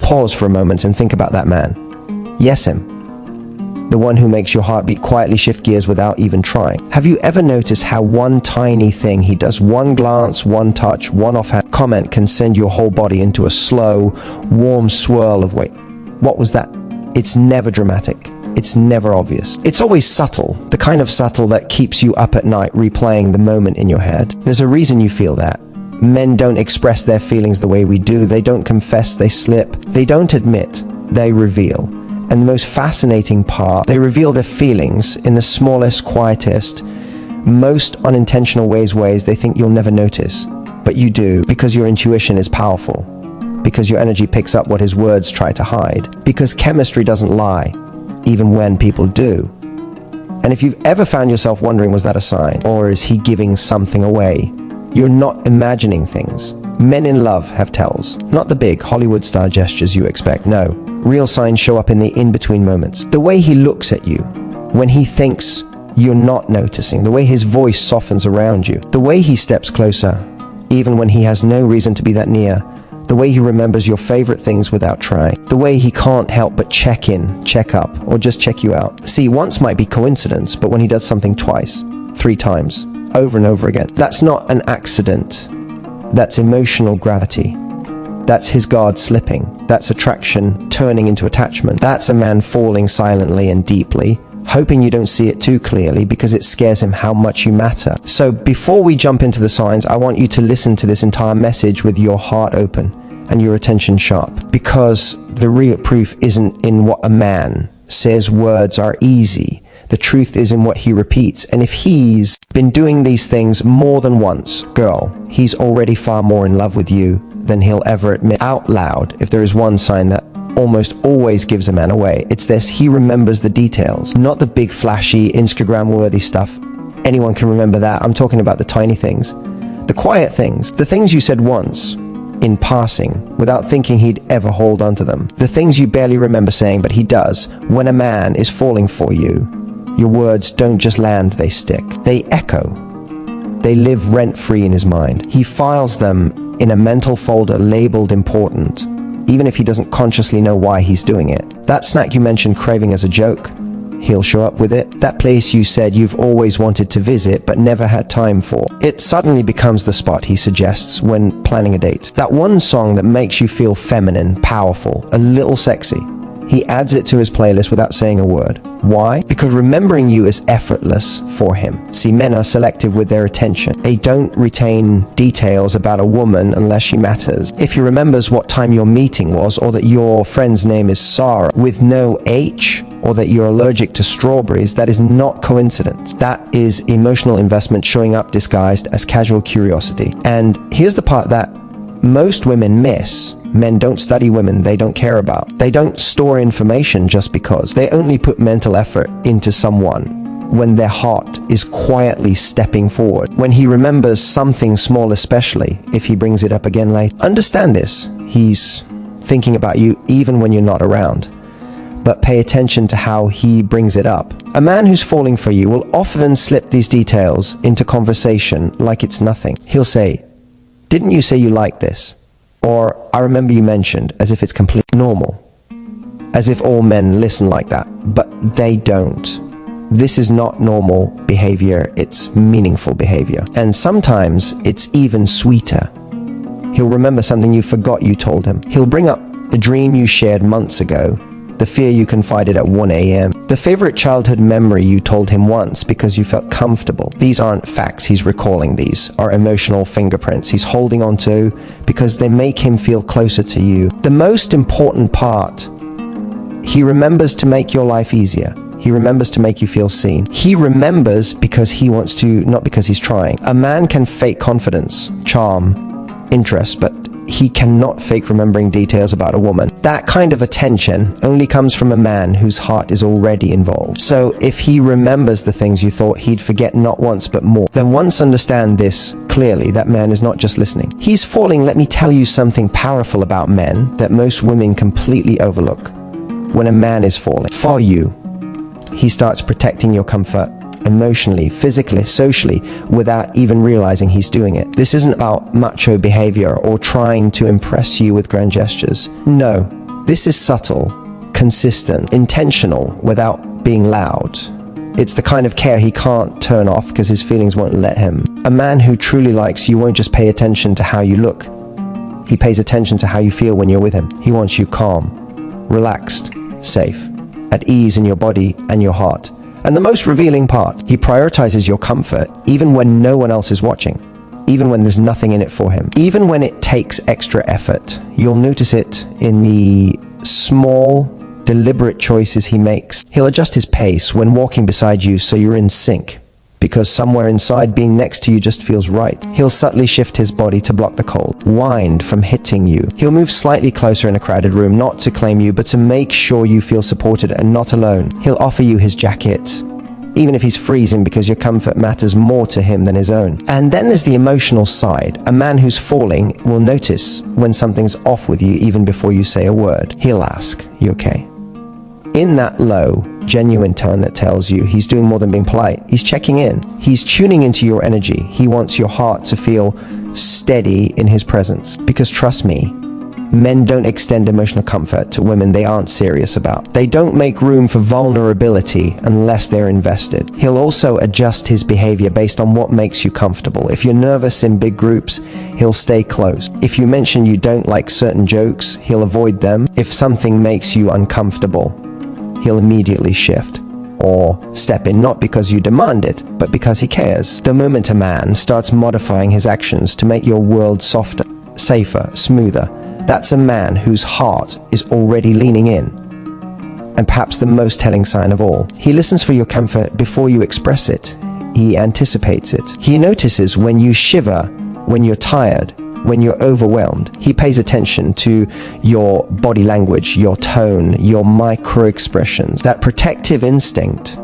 Pause for a moment and think about that man. Yes, him. The one who makes your heartbeat quietly shift gears without even trying. Have you ever noticed how one tiny thing he does, one glance, one touch, one offhand comment can send your whole body into a slow, warm swirl of wait, what was that? It's never dramatic. It's never obvious. It's always subtle, the kind of subtle that keeps you up at night replaying the moment in your head. There's a reason you feel that. Men don't express their feelings the way we do. They don't confess, they slip. They don't admit, they reveal. And the most fascinating part, they reveal their feelings in the smallest, quietest, most unintentional ways they think you'll never notice. But you do, because your intuition is powerful. Because your energy picks up what his words try to hide. Because chemistry doesn't lie, even when people do. And if you've ever found yourself wondering, was that a sign? Or is he giving something away? You're not imagining things. Men in love have tells. Not the big Hollywood star gestures you expect, no. Real signs show up in the in-between moments. The way he looks at you, when he thinks you're not noticing. The way his voice softens around you. The way he steps closer, even when he has no reason to be that near. The way he remembers your favorite things without trying. The way he can't help but check in, check up, or just check you out. See, once might be coincidence, but when he does something twice, 3 times, over and over again, that's not an accident. That's emotional gravity. That's his guard slipping. That's attraction turning into attachment. That's a man falling silently and deeply, hoping you don't see it too clearly because it scares him how much you matter. So before we jump into the signs, I want you to listen to this entire message with your heart open and your attention sharp, because the real proof isn't in what a man says words are easy. The truth is in what he repeats. And if he's been doing these things more than once, girl, he's already far more in love with you than he'll ever admit out loud. If there is one sign that almost always gives a man away, it's this: he remembers the details, not the big flashy Instagram-worthy stuff. Anyone can remember that. I'm talking about the tiny things, the quiet things, the things you said once in passing without thinking he'd ever hold on to them, the things you barely remember saying but he does. When a man is falling for you, your words don't just land, they stick, they echo, they live rent-free in his mind. He files them in a mental folder labeled important, even if he doesn't consciously know why he's doing it. That snack you mentioned craving as a joke, he'll show up with it. That place you said you've always wanted to visit but never had time for, it suddenly becomes the spot he suggests when planning a date. That one song that makes you feel feminine, powerful, a little sexy, he adds it to his playlist without saying a word. Why? Because remembering you is effortless for him. See, men are selective with their attention. They don't retain details about a woman unless she matters. If he remembers what time your meeting was, or that your friend's name is Sarah with no H, or that you're allergic to strawberries, that is not coincidence. That is emotional investment showing up disguised as casual curiosity. And here's the part that most women miss. Men don't study women they don't care about. They don't store information just because. They only put mental effort into someone when their heart is quietly stepping forward. When he remembers something small, especially if he brings it up again later. Understand this. He's thinking about you even when you're not around. But pay attention to how he brings it up. A man who's falling for you will often slip these details into conversation like it's nothing. He'll say, "Didn't you say you liked this?" Or, "I remember you mentioned," as if it's completely normal. As if all men listen like that. But they don't. This is not normal behavior, it's meaningful behavior. And sometimes it's even sweeter. He'll remember something you forgot you told him. He'll bring up a dream you shared months ago, the fear you confided at 1 a.m., the favorite childhood memory you told him once because you felt comfortable. These aren't facts he's recalling. These are emotional fingerprints he's holding on to because they make him feel closer to you. The most important part, he remembers to make your life easier. He remembers to make you feel seen. He remembers because he wants to, not because he's trying. A man can fake confidence, charm, interest, but he cannot fake remembering details about a woman. That kind of attention only comes from a man whose heart is already involved. So if he remembers the things you thought he'd forget not once but more, then once understand this clearly, that man is not just listening. He's falling. Let me tell you something powerful about men that most women completely overlook. When a man is falling for you, he starts protecting your comfort emotionally, physically, socially, without even realizing he's doing it. This isn't about macho behavior or trying to impress you with grand gestures. No, This is subtle, consistent, intentional, without being loud. It's the kind of care he can't turn off because his feelings won't let him. A man who truly likes you won't just pay attention to how you look. He pays attention to how you feel when you're with him. He wants you calm, relaxed, safe, at ease in your body and your heart. And the most revealing part, he prioritizes your comfort even when no one else is watching, even when there's nothing in it for him, even when it takes extra effort. You'll notice it in the small, deliberate choices he makes. He'll adjust his pace when walking beside you so you're in sync, because somewhere inside being next to you just feels right. He'll subtly shift his body to block the cold, wind from hitting you. He'll move slightly closer in a crowded room, not to claim you, but to make sure you feel supported and not alone. He'll offer you his jacket, even if he's freezing, because your comfort matters more to him than his own. And then there's the emotional side. A man who's falling will notice when something's off with you even before you say a word. He'll ask, "You okay?" In that low, genuine tone that tells you he's doing more than being polite. He's checking in. He's tuning into your energy. He wants your heart to feel steady in his presence. Because trust me, men don't extend emotional comfort to women they aren't serious about. They don't make room for vulnerability unless they're invested. He'll also adjust his behavior based on what makes you comfortable. If you're nervous in big groups, he'll stay close. If you mention you don't like certain jokes, he'll avoid them. If something makes you uncomfortable, he'll immediately shift or step in, not because you demand it, but because he cares. The moment a man starts modifying his actions to make your world softer, safer, smoother, that's a man whose heart is already leaning in. And perhaps the most telling sign of all, he listens for your comfort before you express it. He anticipates it. He notices when you shiver, when you're tired, when you're overwhelmed. He pays attention to your body language, your tone, your micro expressions. That protective instinct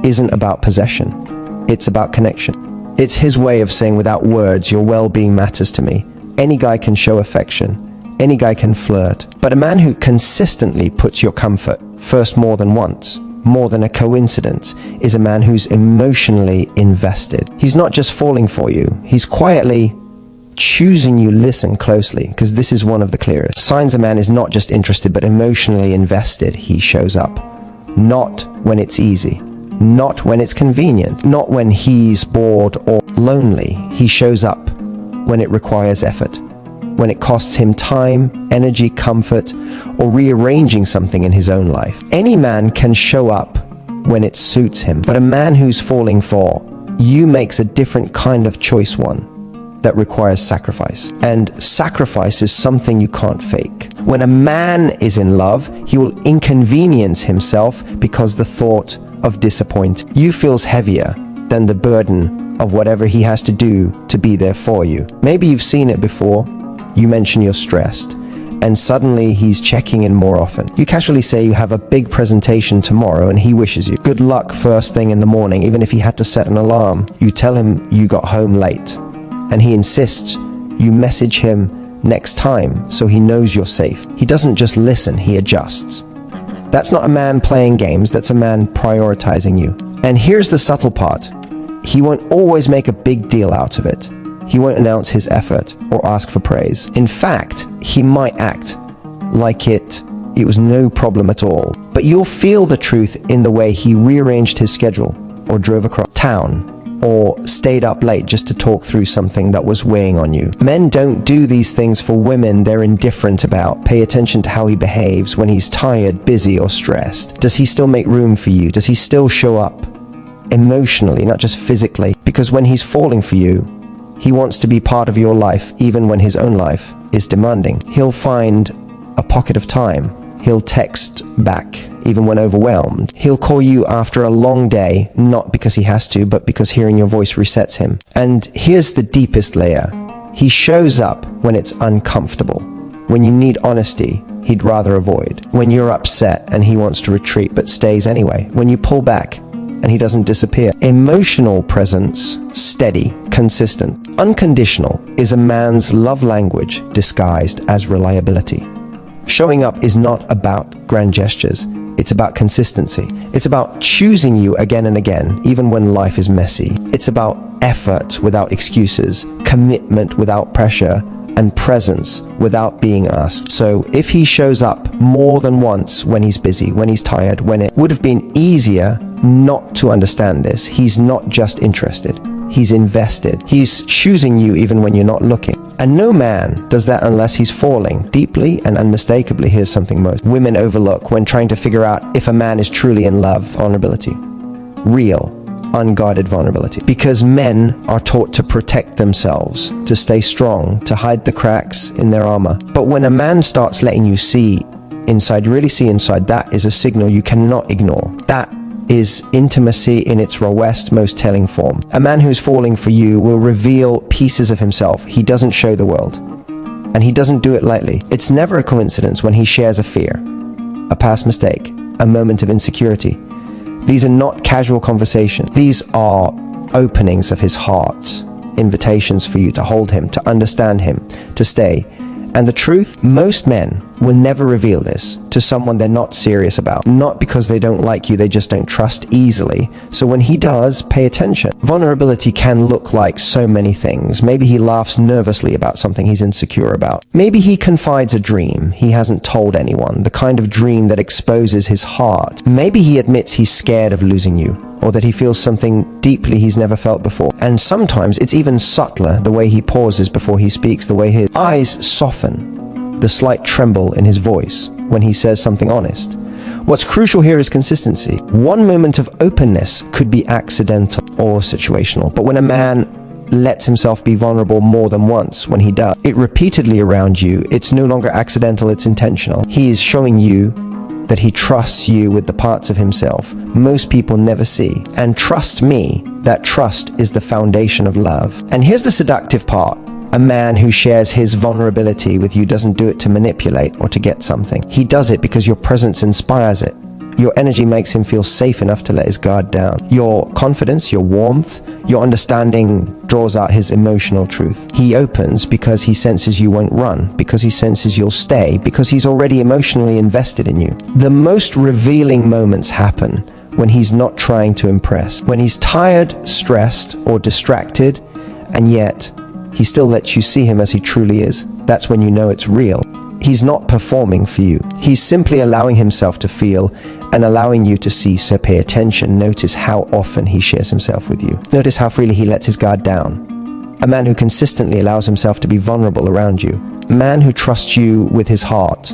isn't about possession. It's about connection. It's his way of saying without words, your well-being matters to me. Any guy can show affection. Any guy can flirt. But a man who consistently puts your comfort first more than once, more than a coincidence, is a man who's emotionally invested. He's not just falling for you. He's quietly choosing you. Listen closely, because this is one of the clearest signs a man is not just interested but emotionally invested. He shows up, not when it's easy, not when it's convenient, not when he's bored or lonely. He shows up when it requires effort, when it costs him time, energy, comfort, or rearranging something in his own life. Any man can show up when it suits him, but a man who's falling for you makes a different kind of choice, one that requires sacrifice. And sacrifice is something you can't fake. When a man is in love, he will inconvenience himself because the thought of disappoint you feels heavier than the burden of whatever he has to do to be there for you. Maybe you've seen it before. You mention you're stressed, and suddenly he's checking in more often. You casually say you have a big presentation tomorrow and he wishes you good luck first thing in the morning, even if he had to set an alarm. You tell him you got home late, and he insists you message him next time so he knows you're safe. He doesn't just listen, he adjusts. That's not a man playing games, that's a man prioritizing you. And here's the subtle part. He won't always make a big deal out of it. He won't announce his effort or ask for praise. In fact, he might act like it was no problem at all. But you'll feel the truth in the way he rearranged his schedule, or drove across town, or stayed up late just to talk through something that was weighing on you. Men don't do these things for women they're indifferent about. Pay attention to how he behaves when he's tired, busy, or stressed. Does he still make room for you? Does he still show up emotionally, not just physically? Because when he's falling for you, he wants to be part of your life even when his own life is demanding. He'll find a pocket of time. He'll text back even when overwhelmed. He'll call you after a long day, not because he has to, but because hearing your voice resets him. And here's the deepest layer. He shows up when it's uncomfortable. When you need honesty, he'd rather avoid. When you're upset and he wants to retreat but stays anyway. When you pull back and he doesn't disappear. Emotional presence, steady, consistent, unconditional, is a man's love language disguised as reliability. Showing up is not about grand gestures. It's about consistency. It's about choosing you again and again, even when life is messy. It's about effort without excuses, commitment without pressure, and presence without being asked. So if he shows up more than once when he's busy, when he's tired, when it would have been easier not to understand this, he's not just interested. He's invested. He's choosing you even when you're not looking. And no man does that unless he's falling deeply and unmistakably. Here's something most women overlook when trying to figure out if a man is truly in love: vulnerability. Real, unguarded vulnerability. Because men are taught to protect themselves, to stay strong, to hide the cracks in their armor. But when a man starts letting you see inside, really see inside, that is a signal you cannot ignore. That is intimacy in its rawest, most telling form. A man who's falling for you will reveal pieces of himself he doesn't show the world. And he doesn't do it lightly. It's never a coincidence when he shares a fear, a past mistake, a moment of insecurity. These are not casual conversations. These are openings of his heart, invitations for you to hold him, to understand him, to stay. And the truth, most men will never reveal this to someone they're not serious about. Not because they don't like you, they just don't trust easily. So when he does, pay attention. Vulnerability can look like so many things. Maybe he laughs nervously about something he's insecure about. Maybe he confides a dream he hasn't told anyone, the kind of dream that exposes his heart. Maybe he admits he's scared of losing you, or that he feels something deeply he's never felt before. And sometimes it's even subtler, the way he pauses before he speaks, the way his eyes soften, the slight tremble in his voice when he says something honest. What's crucial here is consistency. One moment of openness could be accidental or situational, but when a man lets himself be vulnerable more than once, when he does it repeatedly around you, it's no longer accidental, it's intentional. He is showing you that he trusts you with the parts of himself most people never see. And trust me, that trust is the foundation of love. And here's the seductive part. A man who shares his vulnerability with you doesn't do it to manipulate or to get something. He does it because your presence inspires it. Your energy makes him feel safe enough to let his guard down. Your confidence, your warmth, your understanding draws out his emotional truth. He opens because he senses you won't run, because he senses you'll stay, because he's already emotionally invested in you. The most revealing moments happen when he's not trying to impress, when he's tired, stressed, or distracted, and yet he still lets you see him as he truly is. That's when you know it's real. He's not performing for you. He's simply allowing himself to feel and allowing you to see, so pay attention. Notice how often he shares himself with you. Notice how freely he lets his guard down. A man who consistently allows himself to be vulnerable around you. A man who trusts you with his heart.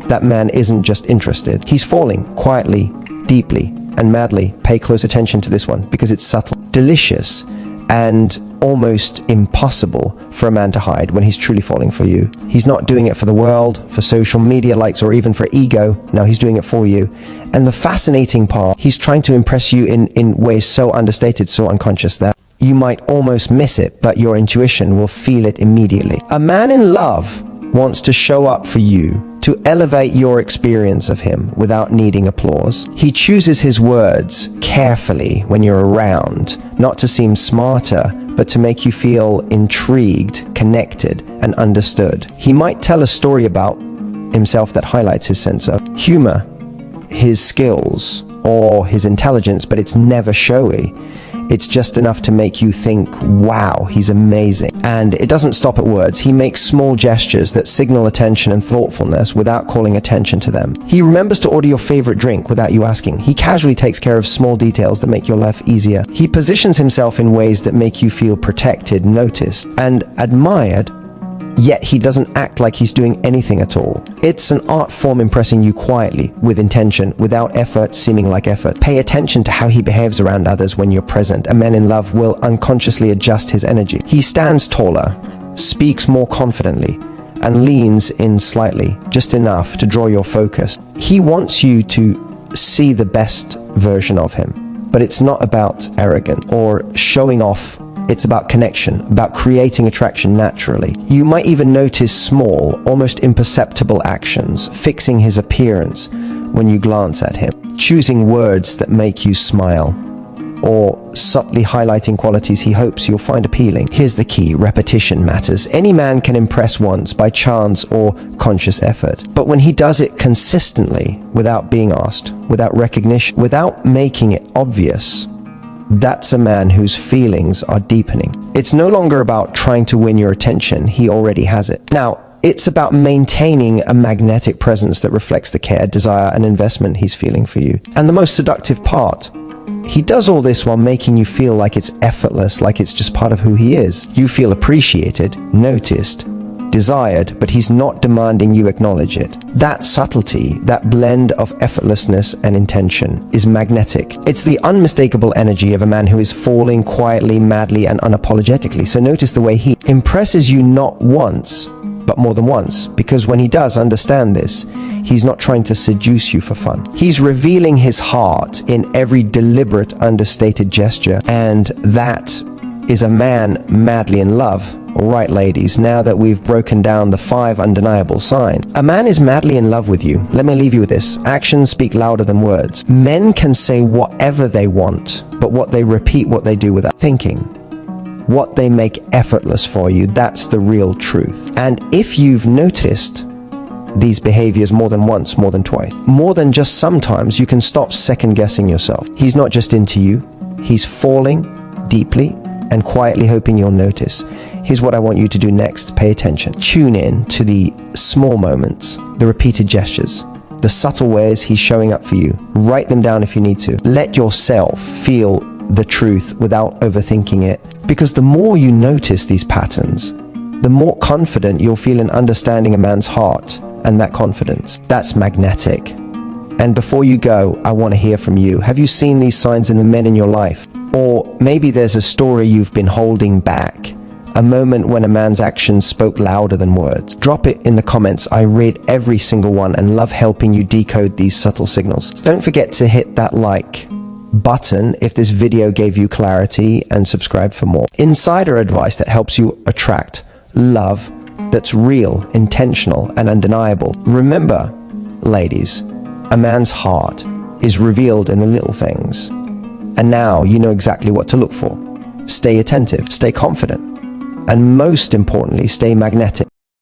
That man isn't just interested. He's falling quietly, deeply, and madly. Pay close attention to this one because it's subtle, delicious, and almost impossible for a man to hide when he's truly falling for you. He's not doing it for the world, for social media likes, or even for ego. No, he's doing it for you. And the fascinating part, he's trying to impress you in ways so understated, so unconscious that you might almost miss it, but your intuition will feel it immediately. A man in love wants to show up for you, to elevate your experience of him without needing applause. He chooses his words carefully when you're around, not to seem smarter, but to make you feel intrigued, connected, and understood. He might tell a story about himself that highlights his sense of humor, his skills, or his intelligence, but it's never showy. It's just enough to make you think, wow, he's amazing. And it doesn't stop at words. He makes small gestures that signal attention and thoughtfulness without calling attention to them. He remembers to order your favorite drink without you asking. He casually takes care of small details that make your life easier. He positions himself in ways that make you feel protected, noticed, and admired, yet he doesn't act like he's doing anything at all. It's an art form impressing you quietly, with intention, without effort seeming like effort. Pay attention to how he behaves around others when you're present. A man in love will unconsciously adjust his energy. He stands taller, speaks more confidently, and leans in slightly, just enough to draw your focus. He wants you to see the best version of him, but it's not about arrogance or showing off. It's about connection, about creating attraction naturally. You might even notice small, almost imperceptible actions, fixing his appearance when you glance at him, choosing words that make you smile, or subtly highlighting qualities he hopes you'll find appealing. Here's the key: repetition matters. Any man can impress once by chance or conscious effort, but when he does it consistently, without being asked, without recognition, without making it obvious, that's a man whose feelings are deepening. It's no longer about trying to win your attention, he already has it. Now, it's about maintaining a magnetic presence that reflects the care, desire, and investment he's feeling for you. And the most seductive part, he does all this while making you feel like it's effortless, like it's just part of who he is. You feel appreciated, noticed, desired, but he's not demanding you acknowledge it. That subtlety, that blend of effortlessness and intention is magnetic. It's the unmistakable energy of a man who is falling quietly, madly, and unapologetically. So notice the way he impresses you not once, but more than once, because when he does understand this, he's not trying to seduce you for fun. He's revealing his heart in every deliberate, understated gesture, and that is a man madly in love. All right, ladies, now that we've broken down the 5 undeniable signs, a man is madly in love with you. Let me leave you with this. Actions speak louder than words. Men can say whatever they want, but what they repeat, what they do without thinking, what they make effortless for you, that's the real truth. And if you've noticed these behaviors more than once, more than twice, more than just sometimes, you can stop second guessing yourself. He's not just into you, he's falling deeply and quietly hoping you'll notice. Here's what I want you to do next. Pay attention. Tune in to the small moments, the repeated gestures, the subtle ways he's showing up for you. Write them down if you need to. Let yourself feel the truth without overthinking it, because the more you notice these patterns, the more confident you'll feel in understanding a man's heart, and that confidence, that's magnetic. And before you go, I want to hear from you. Have you seen these signs in the men in your life? Or maybe there's a story you've been holding back, a moment when a man's actions spoke louder than words. Drop it in the comments. I read every single one and love helping you decode these subtle signals. Don't forget to hit that like button if this video gave you clarity, and subscribe for more insider advice that helps you attract love that's real, intentional, and undeniable. Remember, ladies, a man's heart is revealed in the little things. And now you know exactly what to look for. Stay attentive, stay confident, and most importantly, stay magnetic.